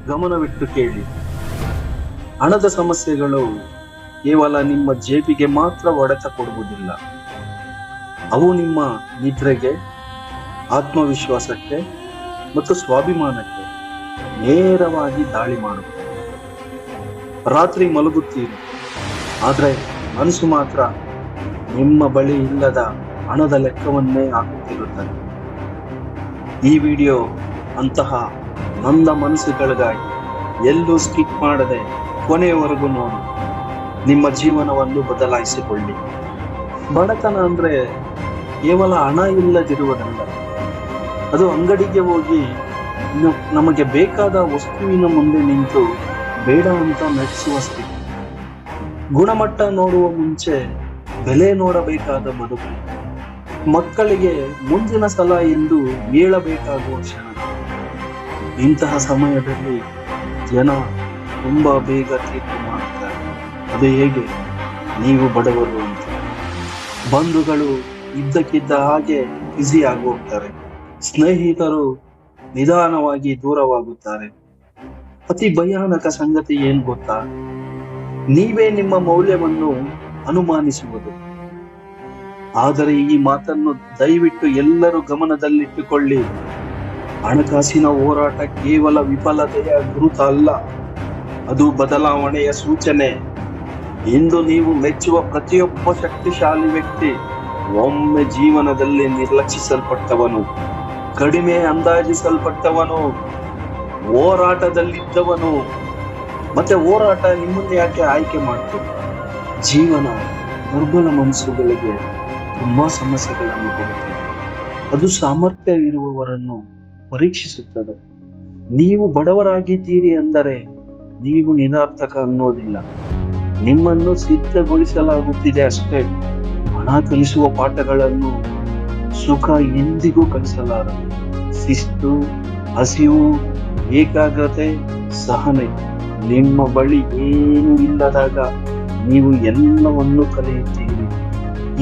ಗಮನವಿಟ್ಟು ಕೇಳಿ. ಹಣದ ಸಮಸ್ಯೆಗಳು ಕೇವಲ ನಿಮ್ಮ ಜೇಬಿಗೆ ಮಾತ್ರ ಹೊಡೆತ ಕೊಡುವುದಿಲ್ಲ. ಅವು ನಿಮ್ಮ ನಿದ್ರೆಗೆ, ಆತ್ಮವಿಶ್ವಾಸಕ್ಕೆ ಮತ್ತು ಸ್ವಾಭಿಮಾನಕ್ಕೆ ನೇರವಾಗಿ ದಾಳಿ ಮಾಡುತ್ತವೆ. ರಾತ್ರಿ ಮಲಗುತ್ತೀರಿ, ಆದರೆ ಮನಸ್ಸು ಮಾತ್ರ ನಿಮ್ಮ ಬಳಿ ಇಲ್ಲದ ಹಣದ ಲೆಕ್ಕವನ್ನೇ ಹಾಕುತ್ತಿರುತ್ತದೆ. ಈ ವಿಡಿಯೋ ಅಂತಹ ನೊಂದ ಮನಸ್ಸುಗಳಿಗಾಗಿ ಎಲ್ಲೂ ಸ್ಕಿಪ್ ಮಾಡದೆ ಕೊನೆಯವರೆಗೂ ನೋಡಿ ನಿಮ್ಮ ಜೀವನವನ್ನು ಬದಲಾಯಿಸಿಕೊಳ್ಳಿ. ಬಡತನ ಅಂದ್ರೆ ಕೇವಲ ಹಣ ಇಲ್ಲದಿರುವುದಲ್ಲ, ಅದು ಅಂಗಡಿಗೆ ಹೋಗಿ ನಮಗೆ ಬೇಕಾದ ವಸ್ತುವಿನ ಮುಂದೆ ನಿಂತು ಬೇಡ ಅಂತ ನಡೆಸುವ ಸ್ಥಿತಿ. ಗುಣಮಟ್ಟ ನೋಡುವ ಮುಂಚೆ ಬೆಲೆ ನೋಡಬೇಕಾದ ಬದುಕು. ಮಕ್ಕಳಿಗೆ ಮುಂದಿನ ಸಲ ಎಂದು ಹೇಳಬೇಕಾಗುವ ಕ್ಷಣ. ಇಂತಹ ಸಮಯದಲ್ಲಿ ಜನ ತುಂಬಾ ಬೇಗ ತೀರ್ಪು ಮಾಡುತ್ತಾರೆ. ಅದು ಹೇಗೆ? ನೀವು ಬಡವರು ಅಂತ. ಬಂಧುಗಳು ಇದ್ದಕ್ಕಿದ್ದ ಹಾಗೆ ಬ್ಯುಸಿ ಆಗೋಗ್ತಾರೆ. ಸ್ನೇಹಿತರು ನಿಧಾನವಾಗಿ ದೂರವಾಗುತ್ತಾರೆ. ಅತಿ ಭಯಾನಕ ಸಂಗತಿ ಏನ್ ಗೊತ್ತಾ? ನೀವೇ ನಿಮ್ಮ ಮೌಲ್ಯವನ್ನು ಅನುಮಾನಿಸುವುದು. ಆದರೆ ಈ ಮಾತನ್ನು ದಯವಿಟ್ಟು ಎಲ್ಲರೂ ಗಮನದಲ್ಲಿಟ್ಟುಕೊಳ್ಳಿ. ಹಣಕಾಸಿನ ಹೋರಾಟ ಕೇವಲ ವಿಫಲತೆಯ ಗುರುತ ಅಲ್ಲ, ಅದು ಬದಲಾವಣೆಯ ಸೂಚನೆ. ಇಂದು ನೀವು ಮೆಚ್ಚುವ ಪ್ರತಿಯೊಬ್ಬ ಶಕ್ತಿಶಾಲಿ ವ್ಯಕ್ತಿ ಒಮ್ಮೆ ಜೀವನದಲ್ಲಿ ನಿರ್ಲಕ್ಷಿಸಲ್ಪಟ್ಟವನು, ಕಡಿಮೆ ಅಂದಾಜಿಸಲ್ಪಟ್ಟವನು, ಹೋರಾಟದಲ್ಲಿದ್ದವನು. ಮತ್ತೆ ಹೋರಾಟ ನಿಮ್ಮನ್ನು ಯಾಕೆ ಆಯ್ಕೆ ಮಾಡ್ತದೆ? ಜೀವನ ದುರ್ಬಲ ಮನಸ್ಸುಗಳಿಗೆ ತುಂಬಾ ಸಮಸ್ಯೆಗಳನ್ನು ಕೊಡುತ್ತದೆ. ಅದು ಸಾಮರ್ಥ್ಯವಿರುವವರನ್ನು ಪರೀಕ್ಷಿಸುತ್ತದೆ. ನೀವು ಬಡವರಾಗಿದ್ದೀರಿ ಅಂದರೆ ನೀವು ನಿರರ್ಥಕ ಅನ್ನೋದಿಲ್ಲ. ನಿಮ್ಮನ್ನು ಸಿದ್ಧಗೊಳಿಸಲಾಗುತ್ತಿದೆ ಅಷ್ಟೇ. ಹಣ ಕಲಿಸುವ ಪಾಠಗಳನ್ನು ಸುಖ ಎಂದಿಗೂ ಕಲಿಸಲಾರದು. ಶಿಸ್ತು, ಹಸಿವು, ಏಕಾಗ್ರತೆ, ಸಹನೆ. ನಿಮ್ಮ ಬಳಿ ಏನೂ ಇಲ್ಲದಾಗ ನೀವು ಎಲ್ಲವನ್ನೂ ಕಲಿಯುತ್ತೀರಿ.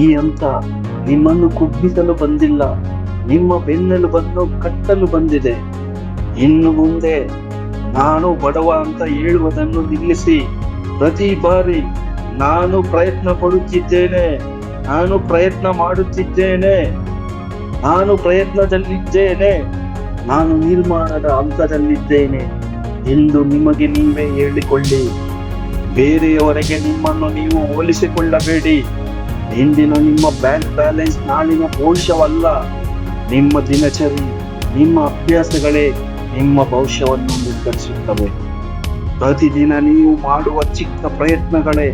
ಈ ಹಂತ ನಿಮ್ಮನ್ನು ಕುಗ್ಗಿಸಲು ಬಂದಿಲ್ಲ, ನಿಮ್ಮ ಬೆನ್ನೆಲುಬನ್ನು ಕಟ್ಟಲು ಬಂದಿದೆ. ಇನ್ನು ಮುಂದೆ ನಾನು ಬಡವ ಅಂತ ಹೇಳುವುದನ್ನು ನಿಲ್ಲಿಸಿ. ಪ್ರತಿ ಬಾರಿ ನಾನು ಪ್ರಯತ್ನ ಪಡುತ್ತಿದ್ದೇನೆ, ನಾನು ಪ್ರಯತ್ನ ಮಾಡುತ್ತಿದ್ದೇನೆ, ನಾನು ಪ್ರಯತ್ನದಲ್ಲಿದ್ದೇನೆ, ನಾನು ನಿರ್ಮಾಣದ ಹಂತದಲ್ಲಿದ್ದೇನೆ ಎಂದು ನಿಮಗೆ ನೀವೇ ಹೇಳಿಕೊಳ್ಳಿ. ಬೇರೆಯವರಿಗೆ ನಿಮ್ಮನ್ನು ನೀವು ಹೋಲಿಸಿಕೊಳ್ಳಬೇಡಿ. ಇಂದಿನ ನಿಮ್ಮ ಬ್ಯಾಂಕ್ ಬ್ಯಾಲೆನ್ಸ್ ನಾಳಿನ ಭವಿಷ್ಯವಲ್ಲ. ನಿಮ್ಮ ದಿನಚರಿ, ನಿಮ್ಮ ಅಭ್ಯಾಸಗಳೇ ನಿಮ್ಮ ಭವಿಷ್ಯವನ್ನು ನಿರ್ಧರಿಸುತ್ತವೆ. ಪ್ರತಿದಿನ ನೀವು ಮಾಡುವ ಚಿಕ್ಕ ಪ್ರಯತ್ನಗಳೇ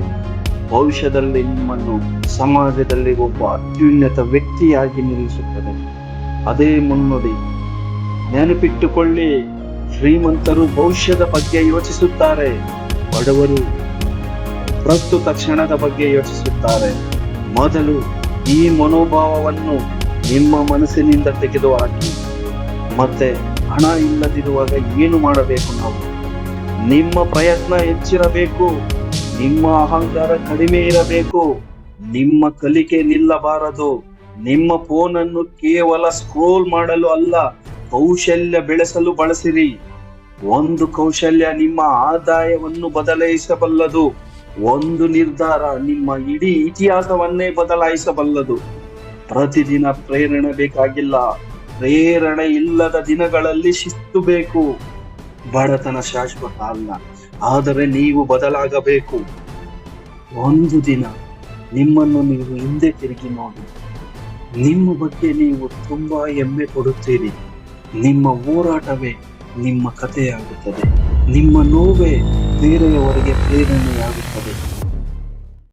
ಭವಿಷ್ಯದಲ್ಲಿ ನಿಮ್ಮನ್ನು ಸಮಾಜದಲ್ಲಿ ಒಬ್ಬ ಅತ್ಯುನ್ನತ ವ್ಯಕ್ತಿಯಾಗಿ ನಿಲ್ಲಿಸುತ್ತದೆ. ಅದೇ ಮುನ್ನುಡಿ. ನೆನಪಿಟ್ಟುಕೊಳ್ಳಿ, ಶ್ರೀಮಂತರು ಭವಿಷ್ಯದ ಬಗ್ಗೆ ಯೋಚಿಸುತ್ತಾರೆ, ಬಡವರು ಪ್ರಸ್ತುತ ಕ್ಷಣದ ಬಗ್ಗೆ ಯೋಚಿಸುತ್ತಾರೆ. ಮೊದಲು ಈ ಮನೋಭಾವವನ್ನು ನಿಮ್ಮ ಮನಸ್ಸಿನಿಂದ ತೆಗೆದುಹಾಕಿ. ಮತ್ತೆ ಹಣ ಇಲ್ಲದಿರುವಾಗ ಏನು ಮಾಡಬೇಕು? ನಾವು ನಿಮ್ಮ ಪ್ರಯತ್ನ ಹೆಚ್ಚಿರಬೇಕು, ನಿಮ್ಮ ಅಹಂಕಾರ ಕಡಿಮೆ ಇರಬೇಕು, ನಿಮ್ಮ ಕಲಿಕೆ ನಿಲ್ಲಬಾರದು. ನಿಮ್ಮ ಫೋನ್ ಅನ್ನು ಕೇವಲ ಸ್ಕ್ರೋಲ್ ಮಾಡಲು ಅಲ್ಲ, ಕೌಶಲ್ಯ ಬೆಳೆಸಲು ಬಳಸಿರಿ. ಒಂದು ಕೌಶಲ್ಯ ನಿಮ್ಮ ಆದಾಯವನ್ನು ಬದಲಾಯಿಸಬಲ್ಲದು. ಒಂದು ನಿರ್ಧಾರ ನಿಮ್ಮ ಇಡೀ ಇತಿಹಾಸವನ್ನೇ ಬದಲಾಯಿಸಬಲ್ಲದು. ಪ್ರತಿದಿನ ಪ್ರೇರಣೆ ಬೇಕಾಗಿಲ್ಲ, ಪ್ರೇರಣೆ ಇಲ್ಲದ ದಿನಗಳಲ್ಲಿ ಶಿಸ್ತು ಬೇಕು. ಬಡತನ ಶಾಶ್ವತ ಅಲ್ಲ, ಆದರೆ ನೀವು ಬದಲಾಗಬೇಕು. ಒಂದು ದಿನ ನಿಮ್ಮನ್ನು ನೀವು ಹಿಂದೆ ತಿರುಗಿ ನೋಡಿ. ನಿಮ್ಮ ಬಗ್ಗೆ ನೀವು ತುಂಬಾ ಹೆಮ್ಮೆ ಪಡುತ್ತೀರಿ. ನಿಮ್ಮ ಹೋರಾಟವೇ ನಿಮ್ಮ ಕಥೆಯಾಗುತ್ತದೆ. ನಿಮ್ಮ ನೋವೇ ಬೇರೆಯವರಿಗೆ ಪ್ರೇರಣೆಯಾಗುತ್ತದೆ.